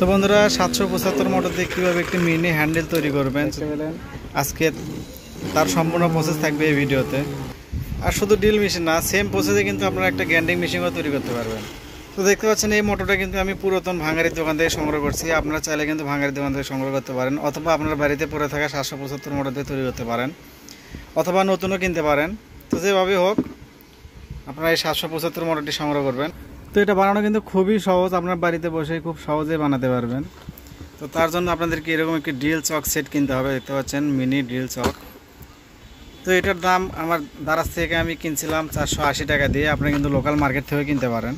তো বন্ধুরা 775 মোটর দিয়ে কীভাবে একটি মিনি হ্যান্ডেল তৈরি করবেন আজকে তার সম্পূর্ণ প্রসেস থাকবে এই ভিডিওতে। আর শুধু ড্রিল মেশিন না, সেম প্রসেসে কিন্তু আপনারা একটা গ্যান্ডিং মেশিনও তৈরি করতে পারবেন। তো দেখতে পাচ্ছেন এই মোটরটা কিন্তু আমি পুরাতন ভাঙারির দোকান থেকে সংগ্রহ করছি। আপনারা চাইলে কিন্তু ভাঙারির দোকান থেকে সংগ্রহ করতে পারেন, অথবা আপনার বাড়িতে পড়ে থাকা 775 মোটর দিয়ে তৈরি করতে পারেন, অথবা নতুনও কিনতে পারেন। তো যেভাবে হোক আপনারা এই 775 মোটরটি সংগ্রহ করবেন। তো এটা বানানো কিন্তু খুবই সহজ, আপনার বাড়িতে বসে খুব সহজে বানাতে পারবেন। তো তার জন্য আপনাদেরকে এরকম একটি ড্রিল চক সেট কিনতে হবে। দেখতে পাচ্ছেন মিনি ড্রিল চক। তো এটার দাম আমার দারাজ থেকে আমি কিনছিলাম 480 টাকা দিয়ে। আপনারা কিন্তু লোকাল মার্কেট থেকে কিনতে পারেন।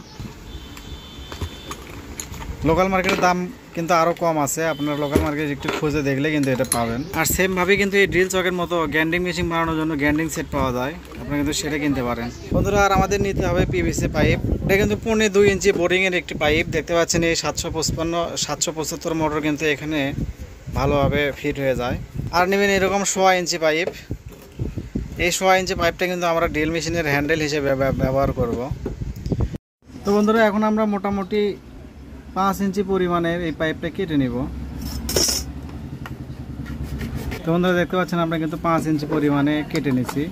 লোকাল মার্কেটের দাম কিন্তু আরও কম আছে, আপনারা লোকাল মার্কেট একটু খুঁজে দেখলে কিন্তু এটা পাবেন। আর সেমভাবে কিন্তু এই ড্রিল চকের মতো গ্যান্ডিং মেশিন বানানোর জন্য গ্যান্ডিং সেট পাওয়া যায়, আপনারা কিন্তু সেটা কিনতে পারেন। বন্ধুরা, আর আমাদের নিতে হবে পিভিসি পাইপ। এটা কিন্তু 2.5 ইঞ্চি বোরিংয়ের একটি পাইপ। দেখতে পাচ্ছেন এই 775 মোটর কিন্তু এখানে ভালোভাবে ফিট হয়ে যায়। আর নেবেন এরকম 1.5 ইঞ্চি পাইপ। এই 1.5 ইঞ্চি পাইপটা কিন্তু আমরা ড্রিল মেশিনের হ্যান্ডেল হিসেবে ব্যবহার করব। তো বন্ধুরা, এখন আমরা মোটামুটি 5 ইঞ্চি পরিমাণের এই পাইপটা কেটে নিব। তো বন্ধুরা, দেখতে পাচ্ছেন আমরা কিন্তু 5 ইঞ্চি পরিমাণে কেটে নিছি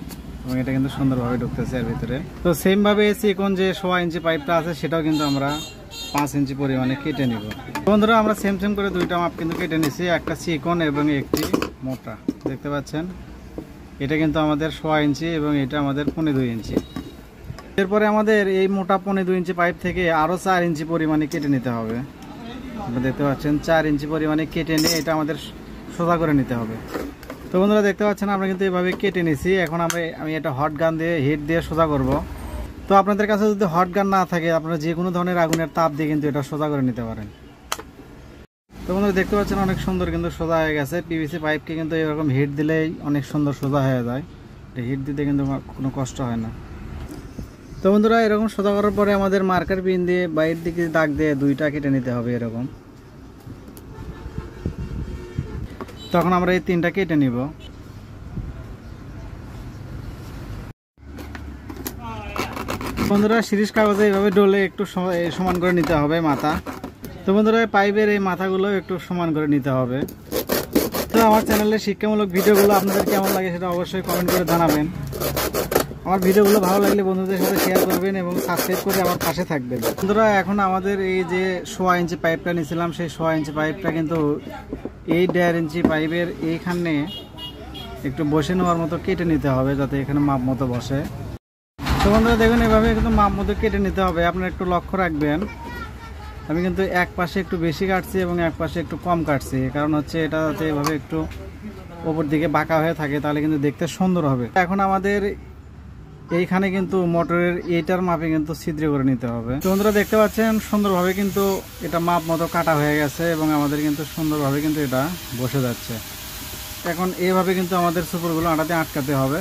এবং এটা কিন্তু সুন্দরভাবে ঢুকতেছে এর ভিতরে। তো সেমভাবে চিকন যে 1.5 ইঞ্চি পাইপটা আছে সেটাও কিন্তু আমরা 5 ইঞ্চি পরিমাণে কেটে নিব। বন্ধুরা, আমরা সেম করে দুইটা মাপ কিন্তু কেটে নিছি, একটা চিকন এবং একটি মোটা। দেখতে পাচ্ছেন এটা কিন্তু আমাদের 1.5 ইঞ্চি এবং এটা আমাদের 2.5 ইঞ্চি। এরপরে আমাদের এই মোটা 2.5 ইঞ্চি পাইপ থেকে আরও 4 ইঞ্চি পরিমাণে কেটে নিতে হবে। আপনারা দেখতে পাচ্ছেন 4 ইঞ্চি পরিমাণে কেটে নিয়ে এটা আমাদের সোজা করে নিতে হবে। তো বন্ধুরা, দেখতে পাচ্ছেন আমরা কিন্তু এভাবে কেটে নিছি। এখন আমি এটা হট গান দিয়ে হিট দিয়ে সোজা করব। তো আপনাদের কাছে যদি হট গান না থাকে, আপনারা যে কোনো ধরনের আগুনের তাপ দিয়ে কিন্তু এটা সোজা করে নিতে পারেন। তো বন্ধুরা, দেখতে পাচ্ছেন অনেক সুন্দর কিন্তু সোজা হয়ে গেছে। পিভিসি পাইপকে কিন্তু এরকম হিট দিলেই অনেক সুন্দর সোজা হয়ে যায়। হিট দিতে কিন্তু কোনো কষ্ট হয় না। তো বন্ধুরা, এরকম সোজা করার পরে আমাদের মার্কার পিন দিয়ে বাইরের দিকে দাগ দিয়ে দুইটা কেটে নিতে হবে এরকম। তখন আমরা এই 3টা কেটে নিব। বন্ধুরা, সিরিজ কাগজে এইভাবে ডলে একটু সমান করে নিতে হবে মাথা। তো বন্ধুরা, পাইপের এই মাথাগুলো একটু সমান করে নিতে হবে। তো আমার চ্যানেলের শিক্ষামূলক ভিডিওগুলো আপনাদের কেমন লাগে সেটা অবশ্যই কমেন্ট করে জানাবেন। আমার ভিডিওগুলো ভালো লাগলে বন্ধুদের সাথে শেয়ার করবেন এবং সাবস্ক্রাইব করে আমার পাশে থাকবেন। বন্ধুরা, এখন আমাদের এই যে 1.5 ইঞ্চি পাইপটা নিয়েছিলাম, সেই 1.5 ইঞ্চি পাইপটা কিন্তু এই 1.5 ইঞ্চি পাইপের এইখানে একটু বসে নেওয়ার মতো কেটে নিতে হবে, যাতে এখানে মাপ মতো বসে। তো বন্ধুরা, দেখুন এভাবে কিন্তু মাপ মতো কেটে নিতে হবে। আপনারা একটু লক্ষ্য রাখবেন, আমি কিন্তু এক পাশে একটু বেশি কাটছি এবং এক পাশে একটু কম কাটছি। কারণ হচ্ছে এটা যাতে এভাবে একটু ওপর দিকে বাঁকা হয়ে থাকে, তাহলে কিন্তু দেখতে সুন্দর হবে। এখন আমাদের এইখানে কিন্তু মোটরের এইটার মাপে কিন্তু ছিদ্র করে নিতে হবে। তো বন্ধুরা, দেখতে পাচ্ছেন সুন্দরভাবে কিন্তু এটা মাপ মতো কাটা হয়ে গেছে এবং আমাদের কিন্তু সুন্দরভাবে কিন্তু এটা বসে যাচ্ছে। এখন এইভাবে কিন্তু আমাদের সুপুরগুলো আটাতে আটকাতে হবে।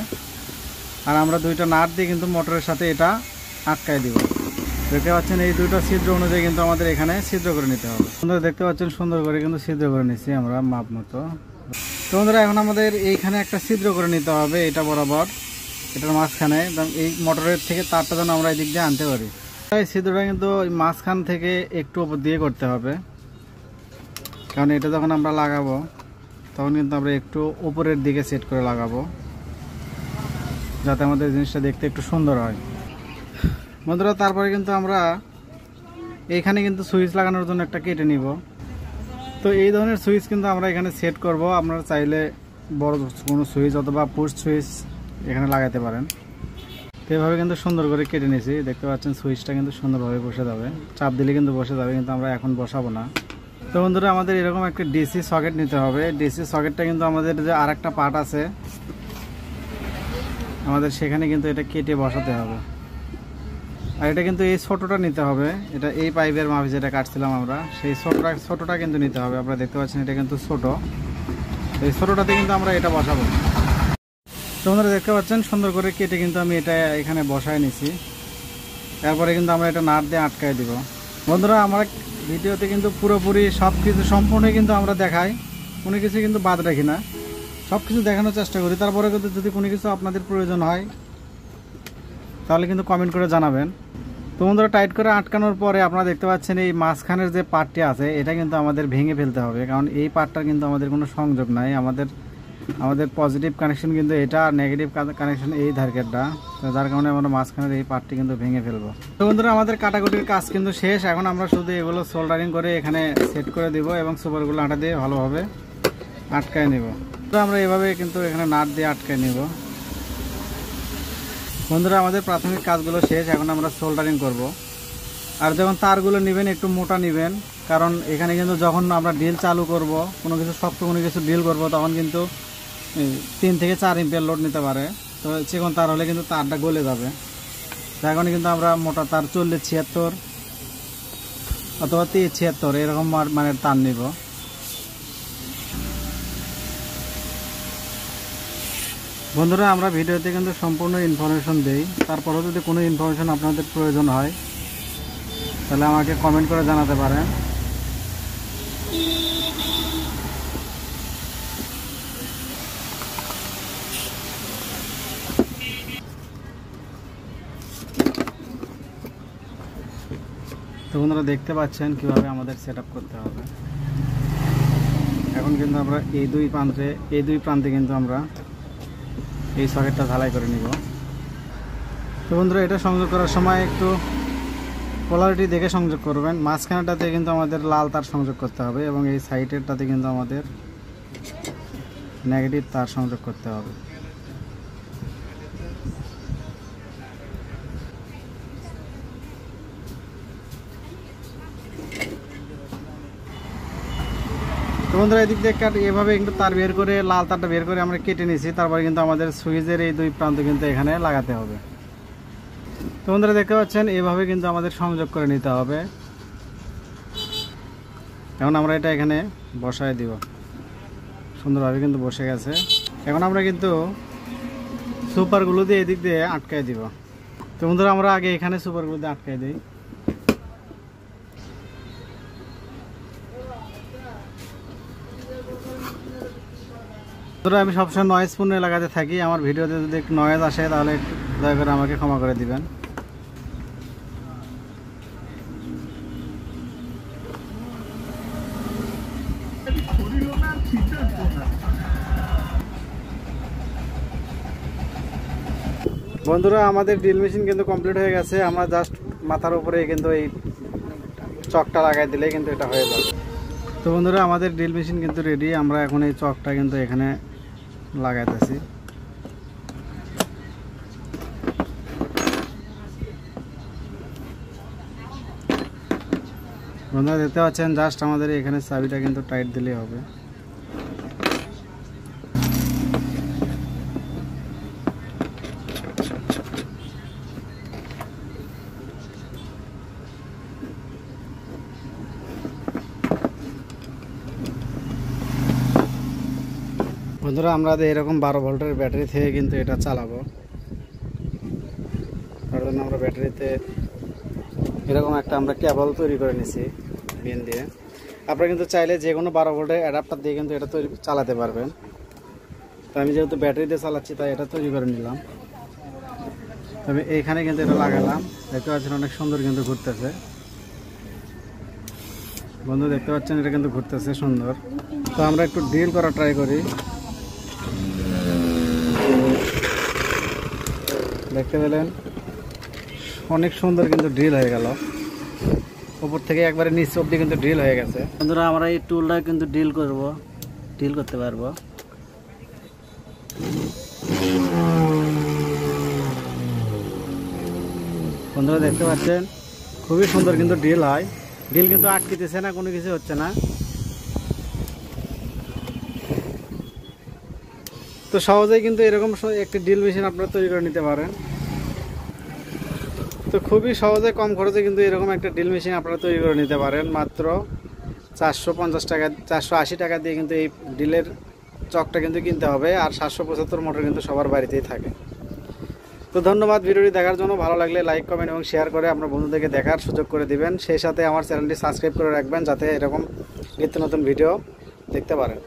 আর আমরা দুইটা নাট দিয়ে কিন্তু মোটরের সাথে এটা আটকায় দিব। দেখতে পাচ্ছেন এই দুইটা ছিদ্র অনুযায়ী কিন্তু আমাদের এখানে ছিদ্র করে নিতে হবে। বন্ধুরা, দেখতে পাচ্ছেন সুন্দর করে কিন্তু ছিদ্র করে নিচ্ছি আমরা মাপ মতো। তো বন্ধুরা, এখন আমাদের এইখানে একটা ছিদ্র করে নিতে হবে, এটা বরাবর এটার মাঝখানে। এই মোটরের থেকে তারটা যেন আমরা এই দিক দিয়ে আনতে পারি। এই ছিদ্রটা কিন্তু ওই মাঝখান থেকে একটু উপর দিয়ে করতে হবে, কারণ এটা যখন আমরা লাগাবো তখন কিন্তু আমরা একটু উপরের দিকে সেট করে লাগাবো, যাতে আমাদের জিনিসটা দেখতে একটু সুন্দর হয়। বন্ধুরা, তারপরে কিন্তু আমরা এইখানে কিন্তু সুইচ লাগানোর জন্য একটা কেটে নিব। তো এই ধরনের সুইচ কিন্তু আমরা এখানে সেট করব। আপনারা চাইলে বড় কোনো সুইচ অথবা পুশ সুইচ এখানে লাগাতে পারেন। তো এভাবে কিন্তু সুন্দর করে কেটে নিয়েছি। দেখতে পাচ্ছেন সুইচটা কিন্তু সুন্দরভাবে বসে যাবে, চাপ দিলে কিন্তু বসে যাবে, কিন্তু আমরা এখন বসাবো না। তো বন্ধুরা, আমাদের এরকম একটা ডিসি সকেট নিতে হবে। ডিসি সকেটটা কিন্তু আমাদের যে আরেকটা পার্ট আছে আমাদের সেখানে কিন্তু এটা কেটে বসাতে হবে। আর এটা কিন্তু এই ছোটোটা নিতে হবে, এটা এই পাইপের মাপে যেটা কাটছিলাম আমরা সেই ছোটোটা কিন্তু নিতে হবে। আপনারা দেখতে পাচ্ছেন এটা কিন্তু ছোট, এই ছোটোটাতে কিন্তু আমরা এটা বসাবো। তো বন্ধুরা, দেখতে পাচ্ছেন সুন্দর করে কেটে কিন্তু আমি এটা এখানে বসায় নিছি। তারপরে কিন্তু আমরা এটা নাট দিয়ে আটকায় দিব। বন্ধুরা, আমার ভিডিওতে কিন্তু পুরোপুরি সব কিছু সম্পূর্ণই কিন্তু আমরা দেখাই, কোনো কিছু কিন্তু বাদ রাখি না, সব কিছু দেখানোর চেষ্টা করি। তারপরে কিন্তু যদি কোনো কিছু আপনাদের প্রয়োজন হয় তাহলে কিন্তু কমেন্ট করে জানাবেন। তো বন্ধুরা টাইট করে আটকানোর পরে আপনারা দেখতে পাচ্ছেন এই মাঝখানের যে পার্টটি আছে এটা কিন্তু আমাদের ভেঙে ফেলতে হবে, কারণ এই পার্টটার কিন্তু আমাদের কোনো সংযোগ নাই। আমাদের পজিটিভ কানেকশন কিন্তু এটা, আর নেগেটিভ কানেকশন এই ধারকেরটা, তো যার কারণে আমরা মাঝখানের এই পার্টটি কিন্তু ভেঙে ফেলবো। তো বন্ধুরা আমাদের কাটাকুটির কাজ কিন্তু শেষ। এখন আমরা শুধু এগুলো সোল্ডারিং করে এখানে সেট করে দিব এবং সুপারগুলো আটা দিয়ে ভালোভাবে আটকায় নেব। তো আমরা এভাবে কিন্তু এখানে নাট দিয়ে আটকায় নেব। বন্ধুরা আমাদের প্রাথমিক কাজগুলো শেষ, এখন আমরা সোল্ডারিং করব। আর যখন তারগুলো নেবেন একটু মোটা নেবেন, কারণ এখানে কিন্তু যখন আমরা ড্রিল চালু করব, কোনো কিছু শক্ত কোনো কিছু ড্রিল করব, তখন কিন্তু 3 থেকে 4 এম্পিয়ার লোড নিতে পারে। তো চিকন তার হলে কিন্তু তারটা গলে যাবে। যার কারণে কিন্তু আমরা মোটা তার 40-76 অথবা 73-76 এরকম মানের তার নিব। বন্ধুরা আমরা ভিডিওতে কিন্তু সম্পূর্ণ ইনফরমেশন দেই, তারপরেও যদি কোনো ইনফরমেশন আপনাদের প্রয়োজন হয় তাহলে আমাকে কমেন্ট করে জানাতে পারেন। তো বন্ধুরা দেখতে পাচ্ছেন কিভাবে আমাদের সেট আপ করতে হবে। এখন কিন্তু আমরা এই দুই প্রান্তে কিন্তু আমরা এই সকেটটা ঢালাই করে নিব। তো বন্ধুরা এটা সংযোগ করার সময় একটু পোলারিটি দেখে সংযোগ করবেন। মাঝখানেটাতে কিন্তু আমাদের লাল তার সংযোগ করতে হবে এবং এই সাইডেরটাতে কিন্তু আমাদের নেগেটিভ তার সংযোগ করতে হবে। তো বন্ধুরা এদিক দিয়ে এভাবে একটু তার বের করে লাল তারটা বের করে আমরা কেটে নিয়েছি। তারপরে কিন্তু আমাদের সুইচের এই দুই প্রান্ত কিন্তু এখানে লাগাতে হবে। তো বন্ধুরা দেখতে পাচ্ছেন এভাবে কিন্তু আমাদের সংযোগ করে নিতে হবে। এখন আমরা এটা এখানে বসায় দিব, সুন্দরভাবে কিন্তু বসে গেছে। এখন আমরা কিন্তু সুপারগুলো দিয়ে এদিক দিয়ে আটকায় দিব। তো বন্ধুরা আমরা আগে এখানে সুপারগুলো দিয়ে আটকায় দিই। আমি সবসময় নয়েজ পূর্ণ এলাকাতে থাকি, আমার ভিডিওতে যদি একটু নয়েজ আসে তাহলে দয়া করে আমাকে ক্ষমা করে দিবেন। বন্ধুরা আমাদের ড্রিল মেশিন কিন্তু কমপ্লিট হয়ে গেছে। আমরা জাস্ট মাথার উপরে কিন্তু এই চকটা লাগাই দিলে কিন্তু এটা হয়ে যাবে। তো বন্ধুরা আমাদের ড্রিল মেশিন কিন্তু রেডি। আমরা এখন এই চকটা কিন্তু এখানে লাগাইতেছি। বন্ধুরা দেখতে পাচ্ছেন জাস্ট আমাদের এখানে চাবিটা কিন্তু টাইট দিলেই হবে। বন্ধুরা আমরা এরকম 12 ভোল্টের ব্যাটারি থেকে কিন্তু এটা চালাবো। তার জন্য আমরা ব্যাটারিতে এরকম একটা আমরা কেবল তৈরি করে নিছি পিন দিয়ে। আপনারা কিন্তু চাইলে যে কোনো 12 ভোল্টের অ্যাডাপ্টার দিয়ে কিন্তু এটা চালাতে পারবেন। তো আমি যেহেতু ব্যাটারি দিয়ে চালাচ্ছি তাই এটা তৈরি করে নিলাম। তবে এইখানে কিন্তু এটা লাগালাম, দেখতে পাচ্ছেন অনেক সুন্দর কিন্তু ঘুরতেছে। বন্ধু দেখতে পাচ্ছেন এটা কিন্তু ঘুরতেছে সুন্দর। তো আমরা একটু ড্রিল করা ট্রাই করি। দেখতে পেলেন অনেক সুন্দর কিন্তু ড্রিল হয়ে গেল, উপর থেকে একবারে নিচ অব্দি কিন্তু ড্রিল হয়ে গেছে। বন্ধুরা আমরা এই টুলটা কিন্তু ড্রিল করতে পারবো। বন্ধুরা দেখতে পাচ্ছেন খুবই সুন্দর কিন্তু ড্রিল হয়। ড্রিল কিন্তু আটকিতেছে না, কোনো কিছু হচ্ছে না। তো সহজেই কিন্তু এরকম একটি ড্রিল মেশিন আপনারা তৈরি করে নিতে পারেন। তো খুবই সহজে কম খরচে কিন্তু এরকম একটা ড্রিল মেশিন আপনারা তৈরি করে নিতে পারেন। মাত্র 450 টাকা 480 টাকা দিয়ে কিন্তু এই ড্রিলের চকটা কিন্তু কিনতে হবে। আর 775 মোটর কিন্তু সবার বাড়িতেই থাকে। তো ধন্যবাদ ভিডিওটি দেখার জন্য। ভালো লাগলে লাইক, কমেন্ট এবং শেয়ার করে আপনার বন্ধুদেরকে দেখার সুযোগ করে দিবেন। সেই সাথে আমার চ্যানেলটি সাবস্ক্রাইব করে রাখবেন যাতে এরকম নিত্য নতুন ভিডিও দেখতে পারেন।